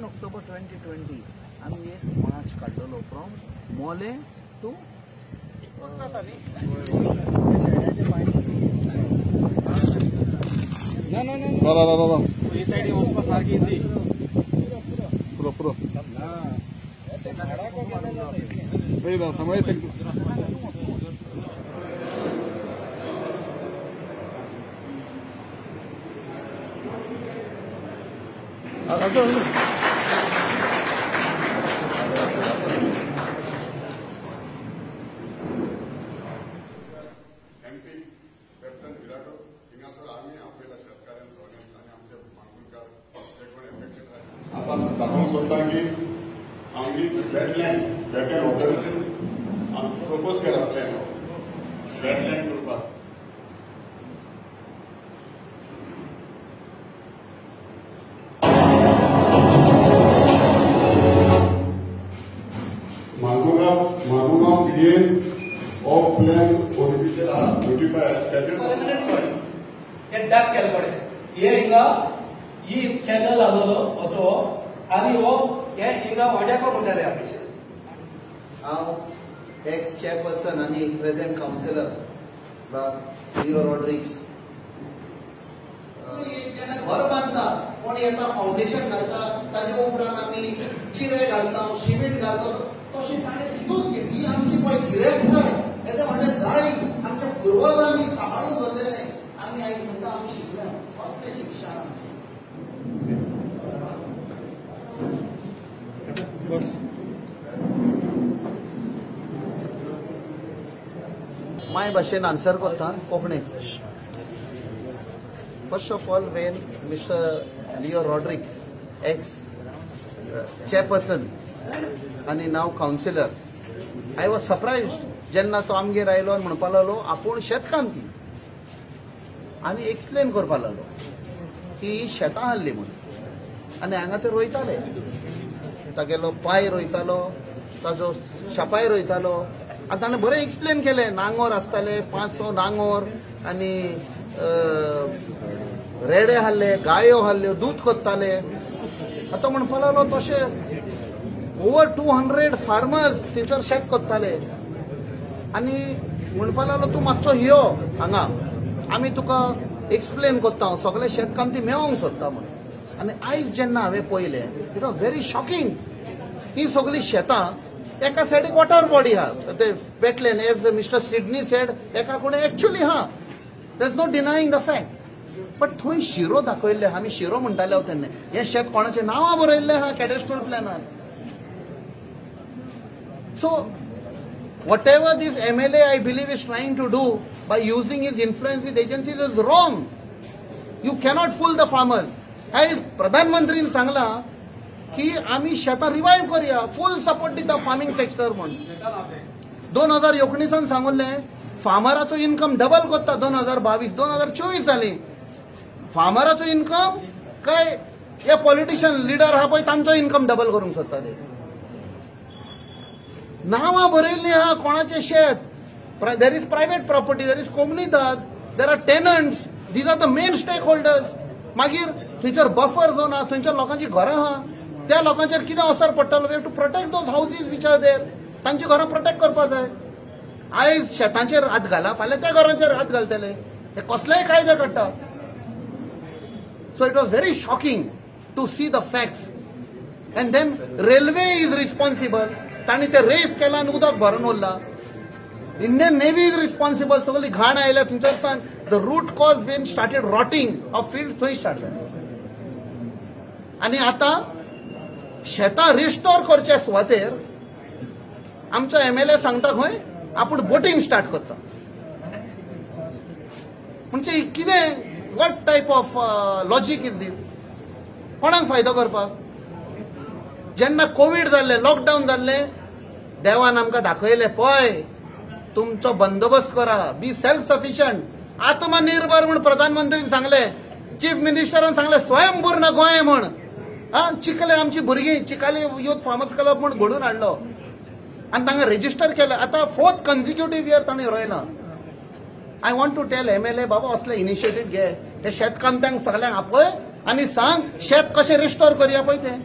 October 2020 आम्ही एक March काढलेलो from मोले टू दाखवून सोदता की आमची वेटलँड ऑथॉरिटी प्रपोज केला प्लॅन वेटलँड करपाक मागोगाव पीडीएन ऑफ प्लॅन ओडीपीचेर आहा नोटिफायर त्याचेर डाक केले पडे हे हिंगा ही चॅनल आलो होतो आणि हो हे हिंगा वाड्याको म्हणटाले आमी हांव एक्स चेअरपर्सन आणि प्रेझेंट काउन्सिलर लिओ रॉड्रिग्स घर बांधता कोण येता फाउंडेशन घालता ताजे उपरांत आमी चिरे घालता सिमेंट घालता तशें ताणें यूज केली ही आमची पळय गिरेस्तकाय येते म्हणजे दायज आमच्या पुर्वजांनी सांबाळून दवरलेले आमी आयज म्हणटा आमी शिकल्या कसलें शिक्षण माय भाषेन आन्सर करता कोंकणीत. First of all Wien mister Leo Rodrigues x chairperson आणि नाव काउन्सिलर आय वॉज सरप्राइज्ड जेन्ना तो आमगेर आयलो आनी म्हणपा लागलो आपूण शेतकाम की आनी एक्सप्लेन करपा लागलो की शेतां आहली म्हणून आनी हांगा ते रोयताले तागेलो पाय रोयतालो ताजो शापाय रोयतालो आनी ताणें बरें एक्सप्लेन केलें नांगोर आसताले 500 नांगोर आनी रेडे आहले गायो आहल्यो दूध कोत्ताले आतां म्हणपा लागलो तशें ओवर 200 फार्मर्स थंयसर शेत कोत्ताले आनी म्हणपा लागलो तूं मातसो यो हांगा आमी तुका एक्सप्लेन कोत्ता सगळें शेतकाम ती मेळोंक सोदता म्हणून. आनी आयज जेन्ना हांवें पळयलें इट वॉज व्हेरी शॉकिंग. ही सगळीं शेतां एका सायडीक वॉटर बॉडी आहा ते wetland as mister Sidney said एका कोणे एक्चुअली हा there is no denying the fact but थंय शिरो दाखयल्ले आमी शिरो म्हणटाले तेन्ना हें शेत कोणाचें नांवां बरयल्लें आहा कॅडेस्ट्रल प्लॅनार. So whatever this MLA I believe is trying to do by using his influence with agencies is wrong. You cannot fool the farmers. आज प्रधानमंत्रीन सांगला की आम्ही शेतां रिवाइव करूया फुल सपोर्ट दिता फार्मिंग सेक्टर म्हणून 2019 सांगुल्लें फार्मराचो इन्कम डबल करता 2022-2024 जाली. फार्मराचो इन्कम काय हे पॉलिटिशियन लिडर आहा पळय तांचो इन्कम डबल करूंक सोदता ते. नावां बरयल्लीं आहा कोणाचें शेत there is private property there is कोमनीदाद there are tenants these are the main stake holders. मागीर थंयसर बफर झोन आहा थंयसर लोकांची घरां आहा त्या लोकांचेर कितें असर पडटलो. We have to protect those houses which are there. तांची घरां प्रोटेक्ट करपाक जाय. आयज शेतांचेर हात घाला फाल्यां त्या घरांचेर हात घालतले हे कसलेय कायदे काडटा. So it was very shocking to see the facts. And then railway is responsible तांणी ते रेस केला आनी उदक भरून उरला. इंडियन नेव्ही इज रिस्पॉन्सिबल सगळी घाण आयल्या थंयसर the root cause when started rotting of field थंय स्टार्ट जालें. आनी आतां शेतां रिस्टोर करचे सुवातेर आमचो MLA सांगता खंय आपूण बोटिंग स्टार्ट करता. म्हणजे कितें what type of logic is this. कोणाक फायदो करपाक. जेन्ना कोविड जाल्लें लॉकडावन जाल्लें देवान आमकां दाखयलें पळय तुमचो बंदोबस्त करा बी सेल्फ सफिशियंट आत्मनिर्भर म्हूण प्रधानमंत्रीन सांगलें. चीफ मिनिस्टरान सांगलें स्वयंपूर्ण गोंय म्हूण. चिखले आमची भुरगीं चिकाली युथ फार्मर्स क्लब म्हूण घडोवन हाडलो आनी तांकां रेजिस्टर केलें. आतां 4th कन्सिक्युटीव इयर ताणें रोयना. I want to tell MLA बाबा असले इनिशिएटीव घे ते शेतकामत्यांक सगळ्यांक आपय आनी सांग शेत कशें रिस्टोर करया पळय तें.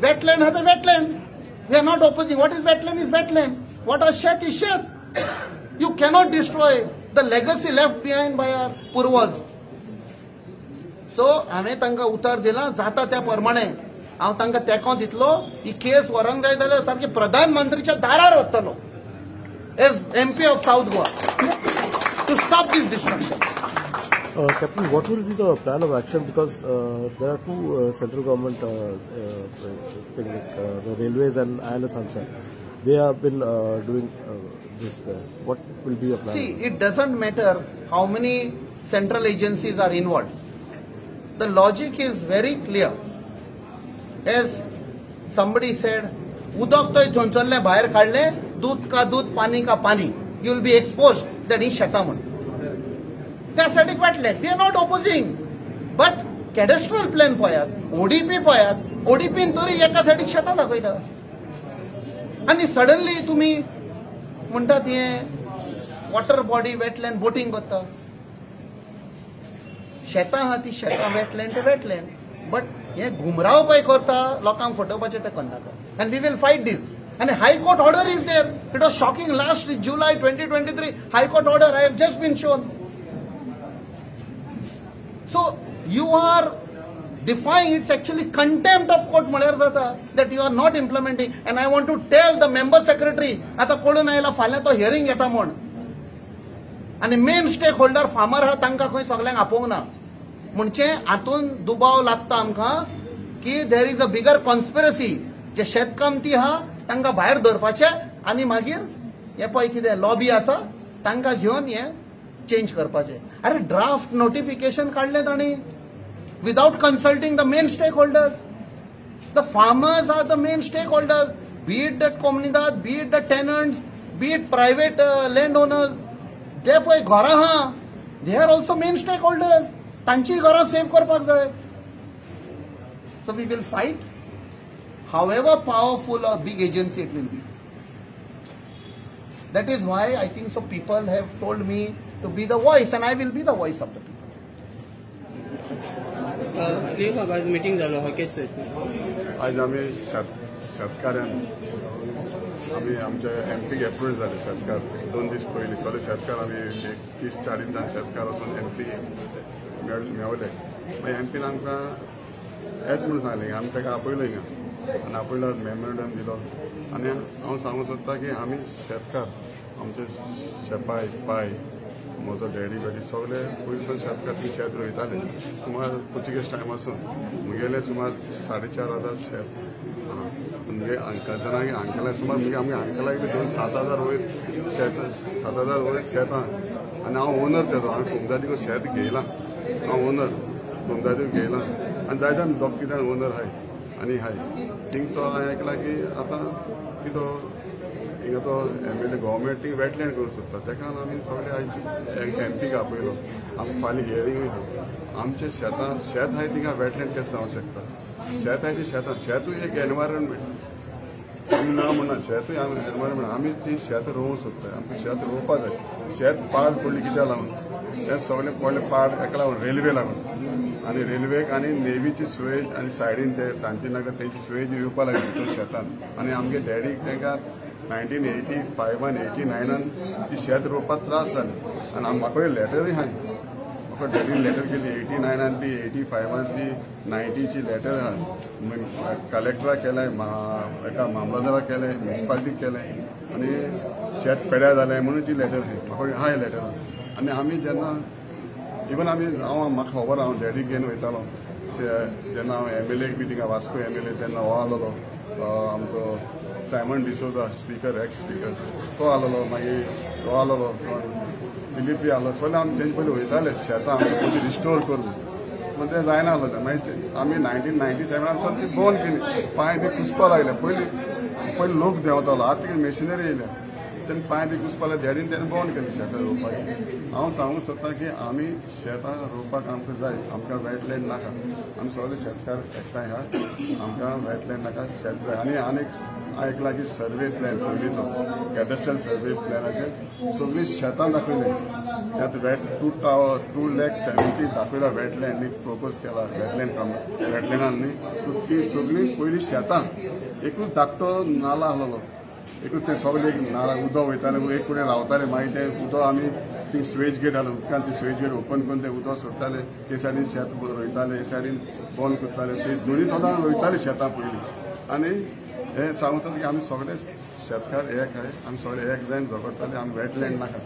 Wetland has a wetland. We are not opposing. What is wetland is wetland. What are shet is shet. You cannot destroy the legacy left behind by our purvas. So, हांवें तांकां उतर दिलां जाता त्या प्रमाणे हांव तांकां तेंको दितलो ही केस व्हरंक जाय जाल्यार सारकी प्रधानमंत्रीच्या दारार वतलो age MP of South Goa to stop this destruction. Captain, what will be the plan of action? Because there are two central government things, like the railways and INS Ansar. They have been doing this. What will be your plan? See, it doesn't matter how many central agencies are involved. The logic is very clear. As somebody said, उदक तो झोंचोल्ले भायर काढले, दूध का दूध, पानी का पानी. You will be exposed that is sheta म्हणून. They are static wetland. We are not opposing. But cadastral plan पळयात, ODP पळयात, ODP तरी एका सायडीक शेतां दाखयता. आणि सडनली तुम्ही म्हणटात हे वॉटर बॉडी वेटलँड बोटिंग करता. शेतां आहा ती शेतां वेटलँड ते वेटलँड. बट हे घुमराव पळय करता लोकांक फटोवपाचें ते करनाका. And we will fight this. And a High Court order is there. It was shocking last July 2023. High Court order I have just been shown. So you are defying, it's actually contempt of court म्हळ्यार जाता that you are not implementing. And I want to tell the member secretary आता कळून आयला फाल्यां तो hearing येता म्हण. आणि मेन स्टेक होल्डर फार्मर आहा तांकां खंय सगळ्यांक आपोवंक ना. म्हणजे हातून दुबाव लागता आमकां की there is a bigger conspiracy. जे शेतकामती आहा तांकां भायर दवरपाचे आनी मागीर हे पळय कितें लॉबी आसा तांकां घेवन हे चेंज करपाचे. अरे ड्राफ्ट नोटिफिकेशन काढले तांणी without consulting the main stakeholders. The farmers are the main stakeholders, be it the comunidad, be it the tenants, be it private landowners. They pay घरां ha, they are also main stakeholders. तांची घरां save करपाक जाय. So we will fight, however powerful or big agency it will be. That is why I think so people have told me to be the voice, and I will be the voice of the people. आज meeting झालो हा केस आज आम्ही शेतकाऱ्यांक आम्ही आमच्या MP approve झाले. शेतकार 2 दीस पयलीं सगळे शेतकार आम्ही 30-40 जाण शेतकार वचून MP मेळले. मागीर MPन आमकां येत म्हणून सांगलें. आमी ताका आपयलो हिंगा आनी आपयल्यार मेमोरेंडम दिलो. आनी हांव सांगूंक सोदतां की आमी शेतकार आमचे शेपाय पाय म्हजो डॅडी बॅडी सगळे पयलींसून शेतकार ती शेत रोयताले. सुमार पोर्चुगीज टायमासून मुगेले सुमार 4,500 शेत आहा. मुगे कजनाक अंकलाक सुमार मुगे आमगे अंकलाक 7,000 वयर शेत 7,000 वयर शेत आहा. आनी हांव ओनर तेजो. हांवें कुमदादीक शेत घेयलां. हांव ओनर कुमदादीक घेयलां आनी जायत्या दोग तीग जाण ओनर हाय आनी हाय. थिंग तो हांवें आयकलां की आतां कितो हिंगा तो MLA गव्हर्मेंट थिंग वेटलँड करूंक सोदता. तेका लागून आमी सगळे MPक आपयलो. आमकां फाल्यां हियरिंगूय आमचे शेतां शेत आहाय थिंगा वेटलँड केस जावंक शकता. शेत आहाय ती शेतां शेतूय एक एनवायरमेंट आमी ना म्हणना. शेतूय एनवायरमेंट आमी ती शेत रोवंक सोदताय. आमकां शेत रोवपा जाय. शेत पाड पडली कित्या लागून ते सगळे पडले पाड एका लागून रेल्वे लागून. आनी रेल्वेक आनी नेवीची सुवेज आनी सायडीन ते शांतीनगर तेंची सुवेज येवपा लागली भितर शेतान. आनी आमगे डॅडीक तांकां 1985 and 89 ती शेत रोवपाक त्रास जाले. आनी म्हाका लेटरूय आहाय. म्हाका डॅडीन लेटर केली 89 आनी ती 85 ती 90ची लेटर आहा. कलेक्टराक केलें एका मामलतदाराक केलें म्युनिसिपालिटीक केलें आनी शेत पेड्यार जालें म्हणून ती लेटर म्हाका आहाय लेटर. आनी आमी जेन्ना इवन आमी म्हाका खबर हांव डॅडीक घेवन वयतालो जेन्ना हांव MLAक बी थिंगा वास्को MLA तेन्ना हो आसलोलो आमचो Simon D'Souza speaker x speaker तो आसलोलो. मागीर तो आसलोलो फिलिपी आसलो. सगळे आमी तेंचे पयलीं वयताले शेतां आमकां पयलीं रिस्टोर करून. पूण तें जायना आसलें. मागीर आमी 1997 ती बंद केली. पांय बी कुसपा लागले. पयलीं लोक देंवतालो. आतां कितें मेशिनरी येयल्या. त्यांनी पांय बी घुसपाले धेडीन त्यांनी बंद केलें शेतां रोवपाचें. हांव सांगूंक सोदतां की आमी शेतां रोवपाक आमकां जाय, आमकां वेटलँड नाका. आमी सगळे शेतकार एकठांय आहा, आमकां वेटलँड नाका, शेत जाय. आनी आनीक आयकलां की सर्वे प्लॅन पयलींचो कॅडेस्ट्रल सर्वे प्लॅनाचेर सगळीं शेतां दाखयली. त्यात 2,70,000 दाखयला वेटलँड प्रपोज केला वेटलँडान न्ही. ती सगळीं पयलीं शेतां एकूच धाकटो नाला आहलो, एकूच ते सगळे एक नाला उदक वयताले, एक कडेन रावताले. मागीर ते उदक आमी ती स्वेज गेट आहलो, उदकान ती स्वेज गेट ओपन करून ते उदक सोडटाले. ते सायडीन शेत रोयताले, हे सायडीन बंद करताले. ते दोनी तोंडान रोयताले शेतां पयलीं. आनी हे सांगतात की आमी सगळे शेतकार एक आहे, आमी सगळे एक जायन झगडटाले, आमी वेटलँड नाका.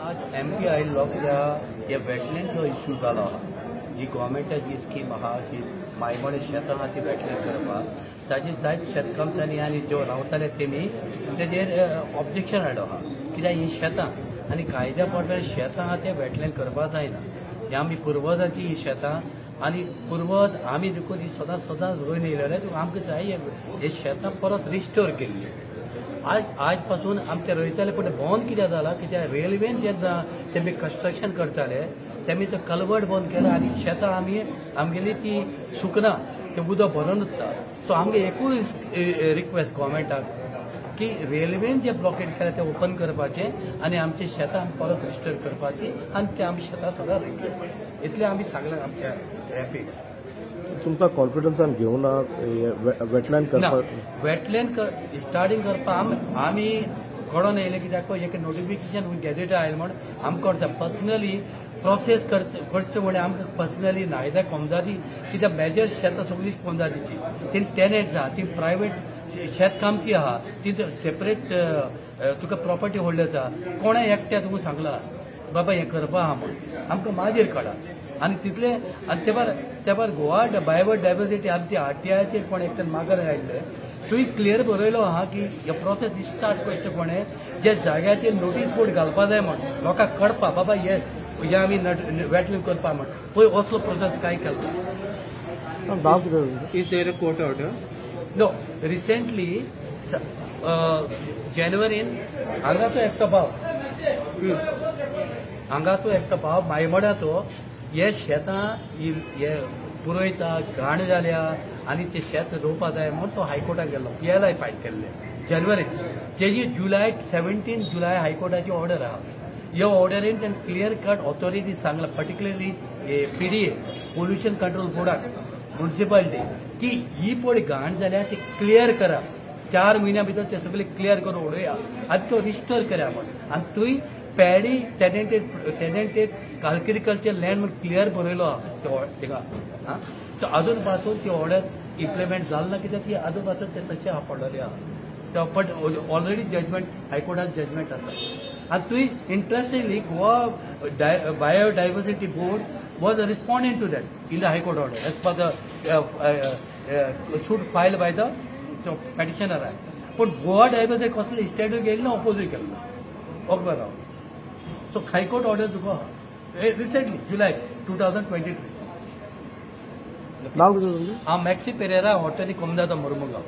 आज एमपी आयिल्लो कित्याक हे वेटलँड इश्यू जालो जी गव्हर्मेंटाची स्कीम आहा की मायमोडे शेतां आहा ती वेटलँड करपाक, ताजी जायत शेतकामत्यांनी आनी ज्यो रावताले तेमी तेजेर ऑब्जेक्शन हाडलो आहा. कित्याक ही शेतां आनी कायद्या प्रमाणे शेतां आहा ते वेटलँड करपाक जायना. ही आमी पुर्वजांची ही शेतां आनी पुर्वज आमी देखून ही सदांच रोवन येयलेले, आमकां जाय हे शेतां परत रिस्टोर केल्ली. आज पासून आमी ते रोयताले, पूण बंद कित्याक जाला कित्याक रेल्वेन जेन्ना तेमी कन्स्ट्रक्शन करताले तेमी ते कल्वर्ट बंद केला आनी शेतां आमगेली ती सुकना, ते उदक भरून उरता. सो आमगे एकूच रिक्वेस्ट गव्हर्मेंटाक की रेल्वेन जे ब्लॉकेट केला ते ओपन करपाचें आनी आमची शेतां परत रिस्टोर करपाची आनी ते आमी शेतां सदां रोयतले. इतलें आमी सांगलें आमच्या हॅपी. तुमचा कॉन्फिडन्सान घेऊन वेटलँड करपाक वेटलँड स्टार्टिंग करपाक आमी कळोन येयलें कित्याक एक नोटिफिकेशन गॅजेट आयलें म्हण आमकां कळटा. पर्सनली प्रोसेस करचें म्हण आमकां पर्सनली नायदा कोमदादी कित्याक मेजर शेतां सगळीं कोमदादीची, ती टेनेंट्स आहा, ती प्रायवेट शेतकामती आहा, ती सेपरेट तुका प्रॉपर्टी होल्डर्स आहा. कोणा एकट्या तुका सांगला बाबा हें करपा आहा म्हण आमकां मागीर कळा. आनी तितले आनी ते भायर गोवा बायोडायवर्सिटी आमची आरटीआयचेर कोण एकट्यान मागर आयिल्ले, थंय क्लियर बरयलो आहा की हे प्रोसेस स्टार्ट करचे कोणे जे जाग्याचेर नोटीस बोर्ड घालपा जाय म्हण लोकांक कळपा बाबा हे आमी वेटलँड करपा म्हण पळय असलो प्रोसेस काय केलो. Is there a court order? No recently जानेवारीन हांगा तो एकटो भाव मायमोड्याचो हे शेतां हे पुरयता घाण जाल्या आनी ते शेत रोवपा जाय म्हूण तो हायकोर्टाक गेल्लो, PLI फायल केल्ले जानेवारीन. तेजी 17 जुलय हायकोर्टाची ऑर्डर आहा. ह्या ऑर्डरीन तेणें क्लियर कट ऑथॉरिटी सांगला, पर्टिक्युलरली PDA पोल्युशन कंट्रोल बोर्डाक म्युनिसिपालिटी की ही पळय घाण जाल्या ती क्लियर करा. 4 म्हयन्या भितर ते सगळे क्लियर करून उडोवया आनी तो रिस्टोर करा म्हण. आनी थंय पॅडी टेनेंटेड एग्रीकल्चर लँड म्हण क्लियर बरयलो आहा तिका. अजून पासून ती ऑर्डर इम्प्लिमेंट जाल ना कित्याक ती अजून पासून ते तशें पडलेले आहा. बट ऑलरेडी जजमेंट हायकोर्टान जजमेंट आसा. आनी थंय interestingly Goa biodiversity board was responding to that in the High Court order as per the suit filed by the petitioner. But Goa Diversity कसले स्टेटवर गेली ना ऑपोजिट केलं okay. So High Court order तुका recently जुलै 2023. नाव कितें तुमचें? हांव मॅक्सी पेरेरा हॉटेली कोमदादा मुर्मुगांव.